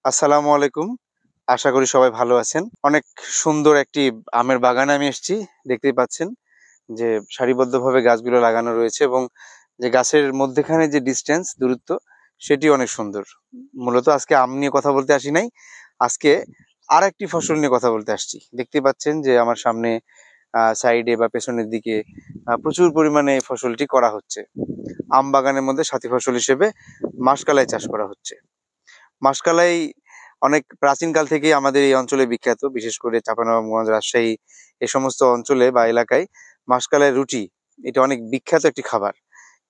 আসসালামু আলাইকুম। আশা করি সবাই ভালো আছেন। অনেক সুন্দর একটি আমের বাগানে আমি এসেছি। দেখতেই পাচ্ছেন যে সারিবদ্ধভাবে গাছগুলো লাগানো রয়েছে এবং যে গাছের মধ্যেখানে যে ডিসট্যান্স দূরত্ব সেটি অনেক সুন্দর। মূলত আজকে আম নিয়ে কথা বলতে আসি নাই। আজকে আরেকটি ফসল নিয়ে কথা বলতে আসছি। দেখতেই পাচ্ছেন যে আমার সামনে সাইডে বা পেছনের দিকে প্রচুর পরিমাণে এই ফসলটি করা হচ্ছে। আম বাগানের মধ্যে সাথী ফসল হিসেবে মাষকলাই চাষ করা হচ্ছে। মাসকালাই অনেক প্রাচীনকাল থেকেই আমাদের এই অঞ্চলে বিখ্যাত। বিশেষ করে চাঁপাইনবাবগঞ্জ, রাজশাহী এ সমস্ত অঞ্চলে বা এলাকায় মাসকালাই রুটি এটা অনেক বিখ্যাত একটি খাবার।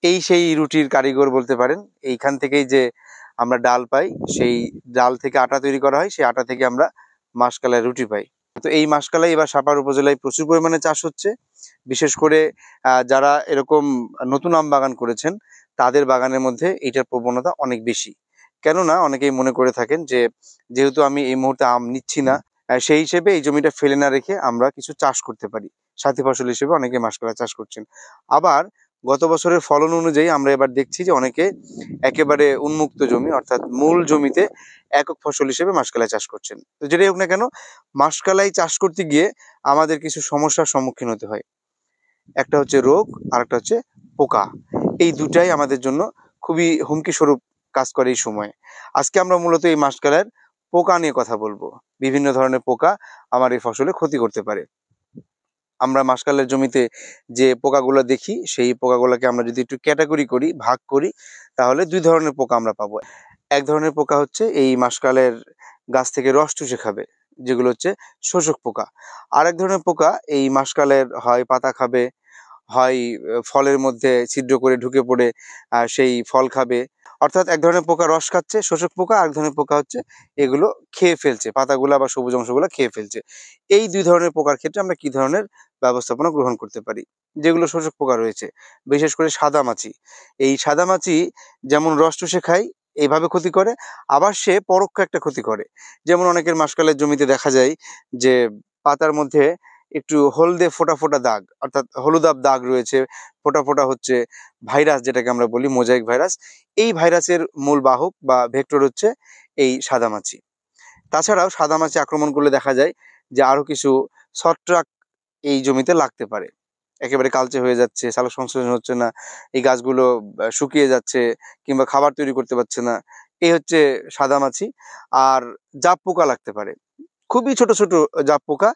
এই সেই রুটির কারিগর বলতে পারেন। এইখান থেকেই যে আমরা ডাল পাই, সেই ডাল থেকে আটা তৈরি করা হয়, সেই আটা থেকে আমরা মাসকালাই রুটি পাই। তো এই মাসকালাই এবার সাপার উপজেলায় প্রচুর পরিমাণে চাষ হচ্ছে। বিশেষ করে যারা এরকম নতুন আম বাগান করেছেন, তাদের বাগানের মধ্যে এইটার প্রবণতা অনেক বেশি। কেননা অনেকেই মনে করে থাকেন যে, যেহেতু আমি এই মুহূর্তে আম নিচ্ছি না, সেই হিসেবে এই জমিটা ফেলে না রেখে আমরা কিছু চাষ করতে পারি। সাথী ফসল হিসেবে অনেকে মাসকলাই চাষ করছেন। আবার গত বছরের ফলন অনুযায়ী আমরা এবার দেখছি যে অনেকে একেবারে উন্মুক্ত জমি অর্থাৎ মূল জমিতে একক ফসল হিসেবে মাসকলাই চাষ করছেন। তো যেটাই হোক না কেন, মাসকলাই চাষ করতে গিয়ে আমাদের কিছু সমস্যার সম্মুখীন হতে হয়। একটা হচ্ছে রোগ, আরেকটা হচ্ছে পোকা। এই দুটাই আমাদের জন্য খুবই হুমকি স্বরূপ কাজ করে এই সময়ে। আজকে আমরা মূলত এই মাসকলাইয়ের পোকা নিয়ে কথা বলবো। বিভিন্ন ধরনের পোকা আমার এই ফসলে ক্ষতি করতে পারে। আমরা মাসকলাইয়ের জমিতে যে পোকাগুলো দেখি, সেই পোকাগুলোকে আমরা যদি একটু ক্যাটাগরি করি, ভাগ করি, তাহলে ২ ধরনের পোকা আমরা পাবো। এক ধরনের পোকা হচ্ছে এই মাসকলাইয়ের গাছ থেকে রস চুষে খাবে, যেগুলো হচ্ছে শোষক পোকা। আরেক ধরনের পোকা এই মাসকলাইয়ের হয় পাতা খাবে, হয় ফলের মধ্যে ছিদ্র করে ঢুকে পড়ে সেই ফল খাবে। অর্থাৎ এক ধরনের পোকা রস খাচ্ছে, শোষক পোকা, আরেক ধরনের পোকা হচ্ছে এগুলো খেয়ে ফেলছে, পাতাগুলা বা সবুজ অংশগুলা খেয়ে ফেলছে। এই ২ ধরনের পোকার ক্ষেত্রে আমরা কি ধরনের ব্যবস্থাপনা গ্রহণ করতে পারি? যেগুলো শোষক পোকা রয়েছে, বিশেষ করে সাদামাছি। এই সাদামাছি যেমন রস চুষে খায়, এভাবে ক্ষতি করে, আবার সে পরোক্ষ একটা ক্ষতি করে। যেমন অনেকের মাসকলাইয়ের জমিতে দেখা যায় যে পাতার মধ্যে একটু হলদে ফোঁটা, ফোঁটা দাগ অর্থাৎ হলুদাভ দাগ রয়েছে, ফোঁটা, ফোঁটা হচ্ছে ভাইরাস যেটাকে আমরা বলি মোজাইক ভাইরাস। এই ভাইরাসের মূল বাহক বা ভেক্টর হচ্ছে এই সাদামাছি। তাছাড়াও সাদামাছি আক্রমণ করলে দেখা যায় যে আরো কিছু ছত্রাক এই জমিতে লাগতে পারে। একেবারে কালচে হয়ে যাচ্ছে, সালোক সংশ্লেষণ হচ্ছে না, এই গাছগুলো শুকিয়ে যাচ্ছে কিংবা খাবার তৈরি করতে পারছে না। এই হচ্ছে সাদামাছি। আর জাপ পোকা লাগতে পারে। খুবই ছোট, ছোট জাপ পোকা।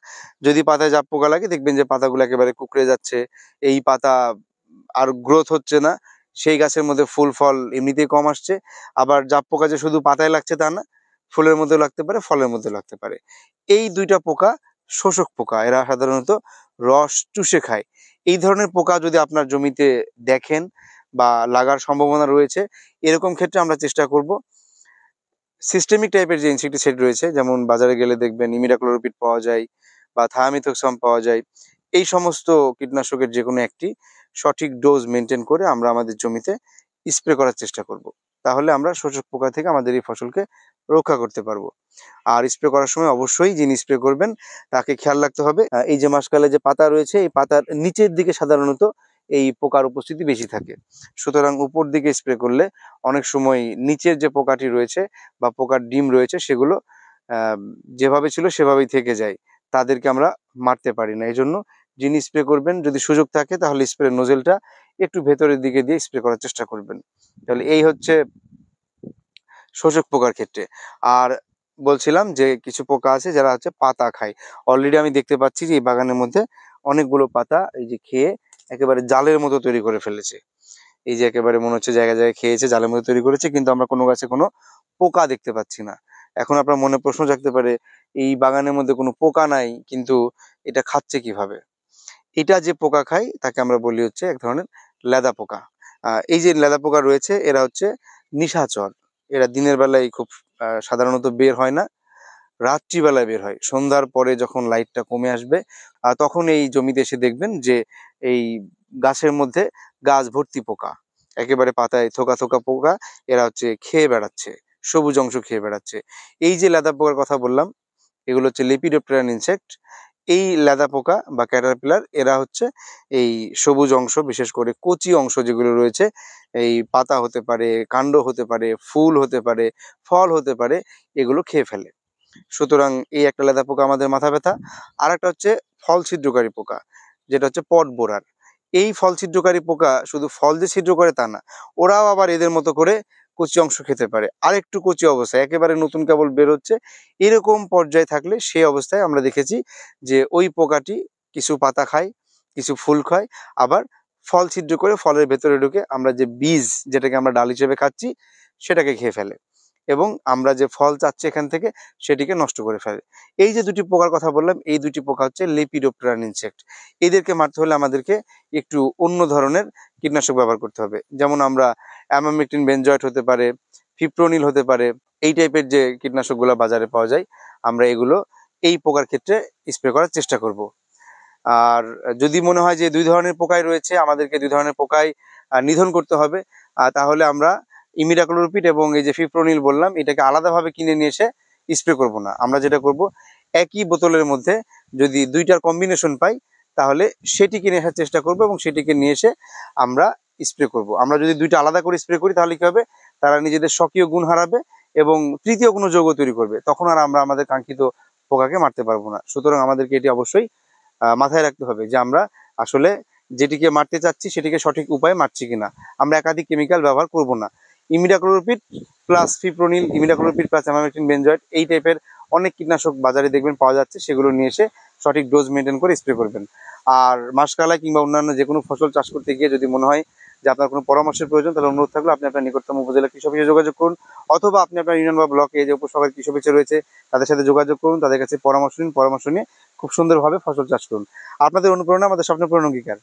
যদি পাতায় জাপ পোকা লাগে দেখবেন যে পাতাগুলো একেবারে কুঁকড়ে যাচ্ছে। এই পাতা আর গ্রোথ হচ্ছে না। সেই গাছের মধ্যে ফুল ফল এমনিতেই কম আসছে। আবার জাপ পোকা যে শুধু পাতায় লাগছে তা না। ফুলের মধ্যেও লাগতে পারে, ফলের মধ্যেও লাগতে পারে। এই ২ টা পোকা শোষক পোকা। এরা সাধারণত রস চুষে খায়। এই ধরনের পোকা যদি আপনার জমিতে দেখেন বা লাগার সম্ভাবনা রয়েছে, এরকম ক্ষেত্রে আমরা চেষ্টা করব সিস্টেমিক টাইপের যে ইনসেক্টিসাইড রয়েছে, যেমন বাজারে গেলে দেখবেন ইমিডাক্লোরোপিড পাওয়া যায় বা থায়ামিথক্সাম পাওয়া যায়। এই সমস্ত কীটনাশকের যেকোনো একটি সঠিক ডোজ মেনটেন করে আমরা আমাদের জমিতে স্প্রে করার চেষ্টা করব। তাহলে আমরা শোষক পোকা থেকে আমাদের এই ফসলকে রক্ষা করতে পারবো। আর স্প্রে করার সময় অবশ্যই যিনি স্প্রে করবেন তাকে খেয়াল রাখতে হবে এই যে মাসকালে যে পাতা রয়েছে, এই পাতার নিচের দিকে সাধারণত এই পোকার উপস্থিতি বেশি থাকে। সুতরাং উপর দিকে স্প্রে করলে অনেক সময় নিচের যে পোকাটি রয়েছে বা পোকার ডিম রয়েছে সেগুলো আহ, যেভাবে ছিল সেভাবেই থেকে যায়, তাদেরকে আমরা মারতে পারি না। এই জন্য যিনি স্প্রে করবেন যদি সুযোগ থাকে তাহলে স্প্রে নোজেলটা একটু ভেতরের দিকে দিয়ে স্প্রে করার চেষ্টা করবেন। তাহলে এই হচ্ছে শোষক পোকার ক্ষেত্রে। আর বলছিলাম যে কিছু পোকা আছে যারা হচ্ছে পাতা খায়। অলরেডি আমি দেখতে পাচ্ছি যে এই বাগানের মধ্যে অনেকগুলো পাতা এই যে খেয়ে একেবারে জালের মতো তৈরি করে ফেলেছে। এই যে একেবারে মনে হচ্ছে জায়গায় জায়গায় খেয়েছে, জালের মতো তৈরি করেছে, কিন্তু আমরা কোনো গাছে কোনো পোকা দেখতে পাচ্ছি না। এখন আপনার মনে প্রশ্ন জাগতে পারে, এই বাগানের মধ্যে কোনো পোকা নাই কিন্তু এটা খাচ্ছে কিভাবে? এটা যে পোকা খায় তাকে আমরা বলি হচ্ছে এক ধরনের লেদা পোকা। এই যে লেদা পোকা রয়েছে এরা হচ্ছে নিশাচর। এরা দিনের বেলায় খুব সাধারণত বের হয় না, রাত্রিবেলায় বের হয়। সন্ধ্যার পরে যখন লাইটটা কমে আসবে তখন এই জমিতে এসে দেখবেন যে এই গাছের মধ্যে গাছ ভর্তি পোকা। একেবারে পাতায় থোকা থোকা পোকা। এরা হচ্ছে খেয়ে বেড়াচ্ছে, সবুজ অংশ খেয়ে বেড়াচ্ছে। এই যে লেদা পোকার কথা বললাম, এগুলো হচ্ছে লেপিডোপ্টেরান ইনসেক্ট। এই লেদা পোকা বা ক্যাটারপিলার এরা হচ্ছে এই সবুজ অংশ, বিশেষ করে কচি অংশ যেগুলো রয়েছে, এই পাতা হতে পারে, কাণ্ড হতে পারে, ফুল হতে পারে, ফল হতে পারে, এগুলো খেয়ে ফেলে। সুতরাং এই একটা লেদা পোকা আমাদের মাথা ব্যথা। আর একটা হচ্ছে ফল ছিদ্রকারী পোকা, যেটা হচ্ছে পট বোরার। এই ফল ছিদ্রকারী পোকা শুধু ফল যে ছিদ্র করে তা না, ওরাও আবার এদের মতো করে কচি অংশ খেতে পারে। আর একটু কচি অবস্থায় একেবারে নতুন কেবল বেরোচ্ছে এরকম পর্যায়ে থাকলে সেই অবস্থায় আমরা দেখেছি যে ওই পোকাটি কিছু পাতা খায়, কিছু ফুল খায়, আবার ফল ছিদ্র করে ফলের ভেতরে ঢুকে আমরা যে বীজ, যেটাকে আমরা ডাল হিসেবে খাচ্ছি, সেটাকে খেয়ে ফেলে এবং আমরা যে ফল চাচ্ছি এখান থেকে সেটিকে নষ্ট করে ফেলে। এই যে দুটি পোকার কথা বললাম, এই দুটি পোকা হচ্ছে লেপিডোপ্টেরান ইনসেক্ট। এদেরকে মারতে হলে আমাদেরকে একটু অন্য ধরনের কীটনাশক ব্যবহার করতে হবে। যেমন আমরা অ্যামামেকটিন বেনজয়েট হতে পারে, ফিপ্রোনিল হতে পারে, এই টাইপের যে কীটনাশকগুলো বাজারে পাওয়া যায়, আমরা এগুলো এই পোকার ক্ষেত্রে স্প্রে করার চেষ্টা করব। আর যদি মনে হয় যে দুই ধরনের পোকাই রয়েছে, আমাদেরকে দুই ধরনের পোকাই নিধন করতে হবে, তাহলে আমরা ইমিডাক্লোপিড এবং এই যে ফিপ্রোনিল বললাম, এটাকে আলাদাভাবে কিনে নিয়ে এসে স্প্রে করব না। আমরা যেটা করব, একই বোতলের মধ্যে যদি দুইটার কম্বিনেশন পাই তাহলে সেটি কিনে আসার চেষ্টা করব এবং সেটিকে নিয়ে এসে আমরা স্প্রে করব। আমরা যদি দুইটা আলাদা করে স্প্রে করি তাহলে কি হবে, তারা নিজেদের স্বকীয় গুণ হারাবে এবং তৃতীয় কোনো যৌগ তৈরি করবে, তখন আর আমরা আমাদের কাঙ্ক্ষিত পোকাকে মারতে পারবো না। সুতরাং আমাদেরকে এটি অবশ্যই মাথায় রাখতে হবে যে আমরা আসলে যেটিকে মারতে চাচ্ছি সেটিকে সঠিক উপায়ে মারছি কিনা। আমরা একাধিক কেমিক্যাল ব্যবহার করব না। Imidacloprid plus fipronil, imidacloprid plus emamectin benzoate, এই টাইপের অনেক কীটনাশক বাজারে দেখবেন পাওয়া যাচ্ছে, সেগুলো নিয়ে এসে সঠিক ডোজ মেনটেন করে স্প্রে করবেন। আর মাসকালাই কিংবা অন্যান্য যে কোনো ফসল চাষ করতে গিয়ে যদি মনে হয় যে আপনার কোনো পরামর্শের প্রয়োজন, তাহলে অনুরোধ থাকলে আপনি আপনার নিকটতম উপজেলা কৃষি অফিসে যোগাযোগ করুন, অথবা আপনি আপনার ইউনিয়ন বা ব্লকে যে উপসহকারী কৃষি অফিসে রয়েছে তাদের সাথে যোগাযোগ করুন, তাদের কাছে পরামর্শ নিন, পরামর্শ নিয়ে খুব সুন্দরভাবে ফসল চাষ করুন। আপনাদের অনুপ্রেরণা আমাদের স্বপ্ন পূরণ অঙ্গীকার।